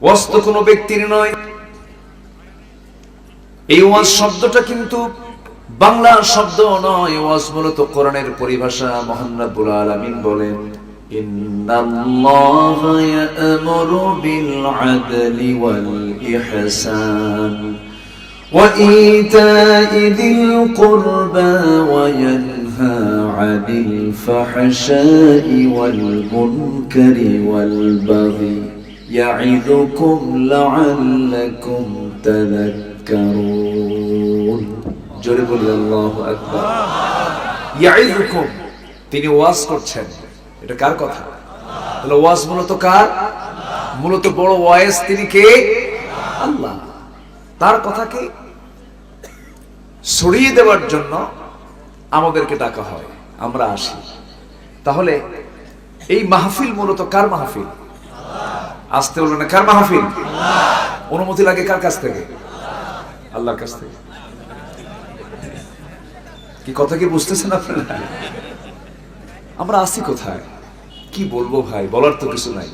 ওয়াজ তো কোনো ব্যক্তির নয়। এই ওয়াজ শব্দটা কিন্তু বাংলা শব্দ নয়, ওয়াজ মূলত কোরআনের পরিভাষা। মহান রব্বুল আলামিন বলেন, ইন্নাল্লাহা ইয়া'মুরু বিল আদলি ওয়াল ইহসান ওয়া ইতা'i যিল কুরবা ওয়া ইয়ানহা আনিল ফাহশাই ওয়াল মুনকারি ওয়াল বাগি ইয়া'iযুকুম লা'আল্লাকুম তাযাক্কারুন। জোরে বলি আল্লাহু আকবার। ইয়া'iযুকুম, তিনি ওয়াজ করছেন। এটা কার কথা? তাহলে ওয়াজ মূলত কার? মূলত বড় ওয়াইজ তিনি কে? আল্লাহ। তার কথাকে ছড়িয়ে দেওয়ার জন্য আমাদেরকে ডাকা হয়, আমরা আসি। তাহলে এই মাহফিল মূলত কার মাহফিল? আসতে বলবেন না, কার মাহফিল? অনুমতি লাগে কার কাছ থেকে? আল্লাহর কাছ থেকে। কি কথা কি বুঝতেছেন আপনারা? আমরা আসি কোথায়? কি বলবো ভাই, বলার তো কিছু নাই।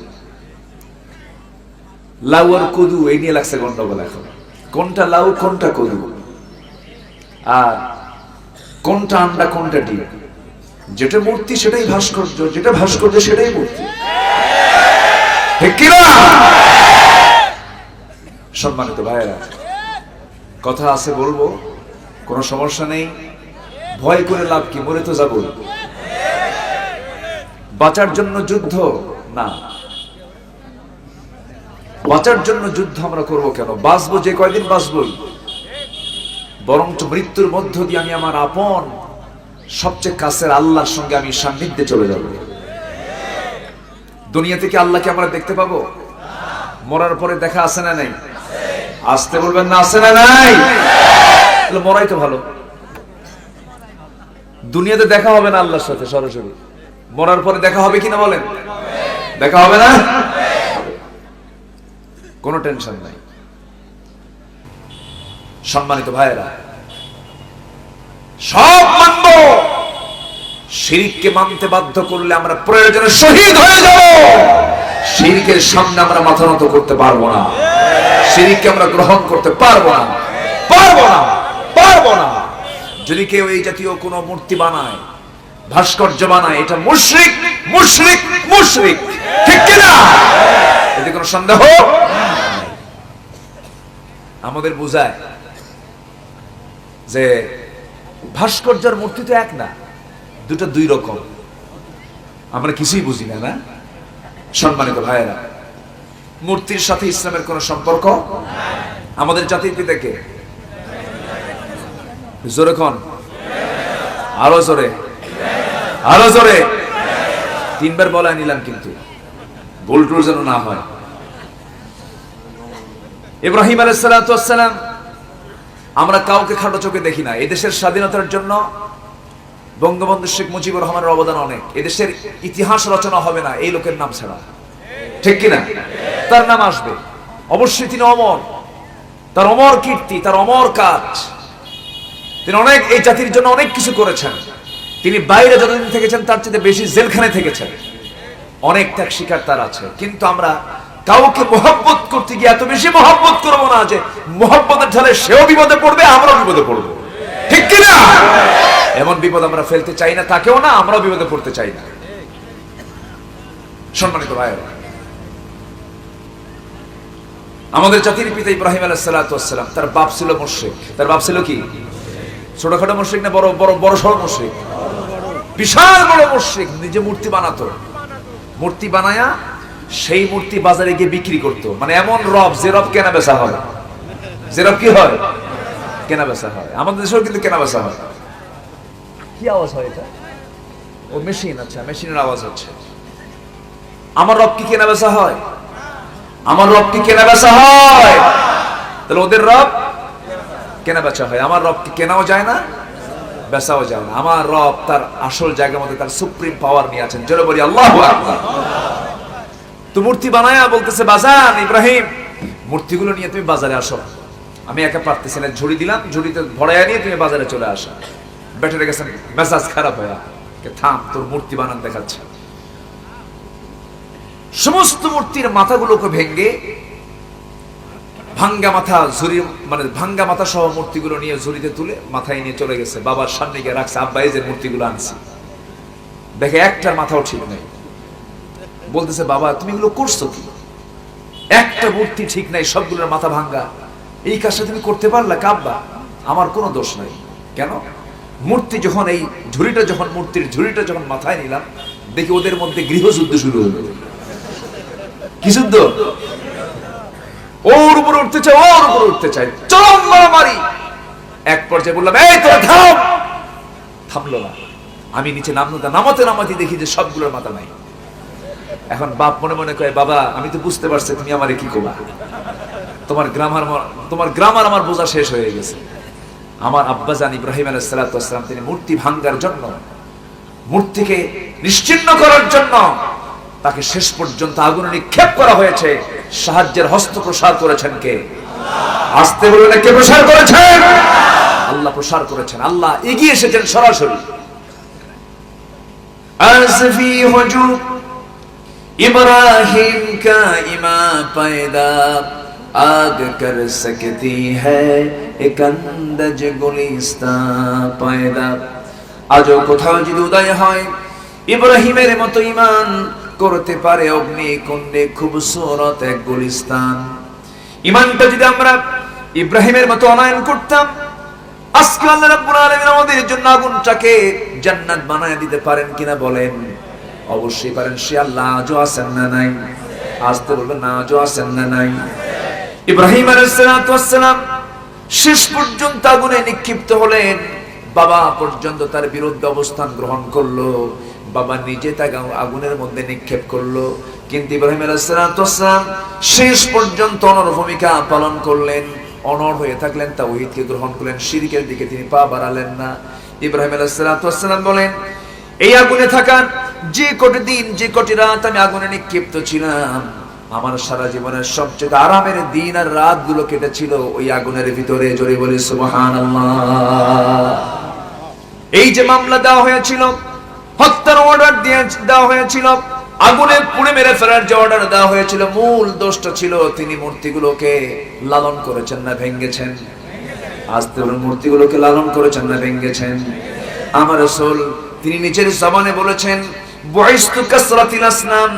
লাউ আর কদু এই নিয়ে লাগছে গন্ডগোল এখন। কোনটা লাউ কোনটা কদু, আর কোনটা আন্ডা কোনটা ডিম। যেটা মূর্তি সেটাই ভাস্কর্য, যেটা ভাস্কর্য সেটাই মূর্তি, ঠিক কি না? সম্মানিত ভাইয়েরা, কথা আছে বলবো, কোনো সমস্যা নেই। ভয় করে লাভ কি? মরে তো যাবো। বাঁচার জন্য যুদ্ধ না, বাঁচার জন্য যুদ্ধ আমরা করব কেন? বাঁচবো যে কয়দিন বাঁচবই, বরঞ্চ মৃত্যুর মধ্য দিয়ে আমি আমার আপন সবচেয়ে কাছের আল্লাহর সঙ্গে আমি সান্নিধ্যে চলে যাব। দুনিয়া থেকে আল্লাহকে আমরা দেখতে পাবো? মরার পরে দেখা আছে না নাই? আসতে বলবেন না, আছে না নাই? তাহলে মরাই তো ভালো। দুনিয়াতে দেখা হবে না আল্লাহর সাথে সরাসরি, মরার পরে দেখা হবে কিনা বলেন? দেখা হবে না? কোনো টেনশন নাই। সম্মানিত ভাইয়েরা, সব মানব, শিরককে মানতে বাধ্য করলে আমরা প্রয়োজনে শহীদ হয়ে যাব। শিরকের সামনে আমরা মাথা নত করতে পারবো না, শিরককে আমরা গ্রহণ করতে পারবো না, পারবো না, পারবো না। যদি কেউ এই জাতীয় কোনো মূর্তি বানায়, ভাস্কর্য বানায়, এটা মুশরিক, মুশরিক, মুশরিক, ঠিক কি না? এতে কোনো সন্দেহ? আমাদের বোঝায় যে ভাস্কর্যের মূর্তি তো এক না, দুটো দুই রকম। আমরা কিছুই বুঝি না, না? সম্মানিত ভাইয়েরা, মূর্তির সাথে ইসলামের কোন সম্পর্ক? আমাদের জাতির পিতা কে? জোরে কোন? আরো জোরে, আরো জোরে। তিনবার বলা নিলাম, কিন্তু ভুলটুল যেন না হয়। ইব্রাহিম আলাইহিস সালাতু ওয়াস সালাম, আমরা কাউকে খাটো চোখে দেখি না। এদেশের স্বাধীনতার জন্য বঙ্গবন্ধু শেখ মুজিবুর রহমানের অবদান অনেক। এদেশের ইতিহাস রচনা হবে না এই লোকের নাম ছাড়া, ঠিক কিনা? তার নাম আসবে অবশ্যই। তিনি অমর, তার অমর কীর্তি, তার অমর কাজ। তিনি অনেক এই জাতির জন্য অনেক কিছু করেছেন। তিনি বাইরে যতদিন থেকেছেন তার চেয়ে বেশি জেলখানায় থেকেছেন। অনেক ত্যাগ স্বীকার তার আছে। কিন্তু আমরা কাউকে মহব্বত করতে গিয়ে এত বেশি মহব্বত করবো না যে মহব্বতের ঢালে সেও বিপদে পড়বে, আমরাও বিপদে পড়বো, ঠিক কিনা? এমন বিপদ আমরা ফেলতে চাই না, তাকেও না, আমরাও বিপদে পড়তে চাই না। সম্মানিত ভাইয়েরা, আমাদের জাতির পিতা ইব্রাহিম আলাইহিস সালাতু ওয়াস সালাম, তার বাপ ছিল মুশরিক। তার বাপ ছিল কি? ছোটখাটো মুশরিক না বড় বড় বড় সড় মুশরিক? বিশাল বড় মুশরিক। নিজে মূর্তি বানাতো, মূর্তি বানায়া সেই মূর্তি বাজারে গিয়ে বিক্রি করতো। মানে এমন রব, যে রব কেনা বেচা হয়, যে রব কি হয়? কেনা বেচা হয়। আমাদের দেশেও কিন্তু কেনা বেচা হয়। কি আওয়াজ হয় এটা? ও মেশিন। আচ্ছা, মেশিনের আওয়াজ হচ্ছে। আমার রব কি কেনা বেচা হয়? আমার রব কি কেনা বেচা হয়? তাহলে ওদের রব কেনা বেচা হয়। আমার রব কি কেনাও যায় না, বেচাও যায় না। আমার রব তার আসল জায়গার মধ্যে তার সুপ্রিম পাওয়ার নিয়ে আছেন। জোরে বলি আল্লাহু আকবার। তো মূর্তি বানায়া বলতেছে, বাজান ইব্রাহিম, মূর্তিগুলো নিয়ে তুমি বাজারে আসো। আমি একা পারতেছি না, ঝুড়ি দিলাম, ঝুড়িতে ভরাইয়া নিয়ে তুমি বাজারে চলে আসো। বেটারে গেছেন মেজাজ খারাপ হয়ে, থাম, তোর মূর্তি বানান দেখাচ্ছে। সমস্ত মূর্তির মাথাগুলোকে ভেঙে ভাঙ্গা মাথা ঝুরি, মানে ভাঙ্গা মাথা সহ মূর্তিগুলো নিয়ে ঝুড়িতে তুলে মাথায় নিয়ে চলে গেছে, বাবার সামনে গিয়ে রাখছে, আব্বা এই যে মূর্তিগুলো আনছি। দেখে একটার মাথাও ঠিক নেই। বলতেছে, বাবা তুমি এগুলো করছো কি? একটা মূর্তি ঠিক নাই, সবগুলোর মাথা ভাঙ্গা, এই কাজটা তুমি করতে পারলা? আব্বা আমার কোনো দোষ নাই। কেন? মূর্তি যখন এই মূর্তির ঝুড়িটা যখন মাথায় নিলাম, দেখি ওদের মধ্যে গৃহযুদ্ধ শুরু হলো। কি যুদ্ধ? ওর উপরে উঠতে চায়, ওর উপরে উঠতে চায়, চরম মারামারি। এক পর্যায়ে বললাম, এই তোরা থাম। থামলো না। আমি নিচে নামাতে দেখি যে সবগুলোর মাথা নাই। এখন বাপ মনে মনে কয়, বাবা আমি তো বুঝতে পারছি তুমি আমারে কি করবা, তোমার গ্রামার আমার বোঝা শেষ হয়ে গেছে। আমার আব্বাজান ইব্রাহিম আলাইহিস সালাতু ওয়াস সালাম তিনি মূর্তি ভাঙার জন্য, মূর্তিকে নিশ্চিহ্ন করার জন্য তাকে শেষ পর্যন্ত আগুনে নিক্ষেপ করা হয়েছে। সাহায্যের হস্ত প্রসার করেছেন কে? আস্তে বলুন, কে প্রসার করেছেন? আল্লাহ প্রসার করেছেন। আল্লাহ এগিয়ে এসেছেন সরাসরি। আসফি হুজুর ইব্রাহিম কা ইমা পয়দা আগ কর সকতি হ্যায় এক আন্দাজ গুলিস্তান পয়দা। আজও কোথাও যদি উদয় হয় ইব্রাহিমের মতো ঈমান করতে পারে অগ্নিকুণ্ডে খুবসুরত এক গুলিস্তান। ঈমানটা যদি আমরা ইব্রাহিমের মতো অনয়ন করতাম, আজকে আল্লাহ রাব্বুল আলামিন আমাদের জন্য আগুনটাকে জান্নাত বানায় দিতে পারেন কিনা বলেন? অবশ্যই পারেন। সে আল্লাহ আজও আছেন না নাই? আসতে বলবেন না, আজও আছেন না নাই? ইব্রাহিম আলাইহিস সালাতু ওয়াস সালাম শেষ পর্যন্ত আগুনে নিক্ষিপ্ত হলেন। বাবা পর্যন্ত তার বিরুদ্ধে অবস্থান গ্রহণ করলো, বাবা নিজে তাকে আগুনের মধ্যে নিক্ষেপ করলো। কিন্তু ইব্রাহিম আলাইহিস সালাতু ওয়াস সালাম শেষ পর্যন্ত অনড় ভূমিকা পালন করলেন, অনড় হয়ে থাকলেন, তাওহীদকে গ্রহণ করলেন, শিরকের দিকে তিনি পা বাড়ালেন না। ইব্রাহিম আলাইহিস সালাতু ওয়াস সালাম বলেন, এই আগুনে থাকার যে কটি দিন, যে কটি রাত আমি আগুনে নিক্ষিপ্ত ছিলাম, আমার সারা জীবনের সবচেয়ে আরামের দিন আর রাত গুলো কেটেছিল ওই আগুনের ভিতরে। জোরে বলি সুবহানাল্লাহ। এই যে মামলা দেওয়া হয়েছিল, হত্যার অর্ডার দেওয়া হয়েছিল, আগুনে পুড়ে মেরে ফেলার যে অর্ডার দেওয়া হয়েছিল, মূল দোষটা ছিল তিনি মূর্তিগুলোকে লালন করেছেন না ভেঙ্গেছেন? আস্তে বলুন, মূর্তিগুলোকে লালন করেছেন না ভেঙ্গেছেন? আমার রাসূল তিনি নিজের জবানে বলেছেন, বুইসতু কাসরাতিল আসনাম,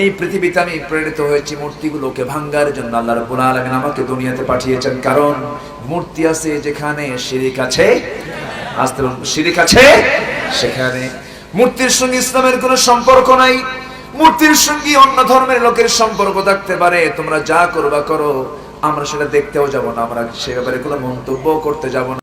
এই পৃথিবীতে আমি প্রেরিত হয়েছি মূর্তিগুলোকে ভাঙার জন্য। আল্লাহ রাব্বুল আলামিন আমাকে দুনিয়াতে পাঠিয়েছেন, কারণ মূর্তি আছে যেখানে শিরক আছে, আস্তে বলুন শিরক আছে সেখানে। মূর্তির সঙ্গে ইসলামের কোনো সম্পর্ক নাই, মূর্তির সঙ্গে অন্য ধর্মের লোকের সম্পর্ক থাকতে পারে। তোমরা যা করবা করো, আমরা সেটা দেখতেও যাব না, আমরা সে ব্যাপারে কোনো মন্তব্য করতে যাব না।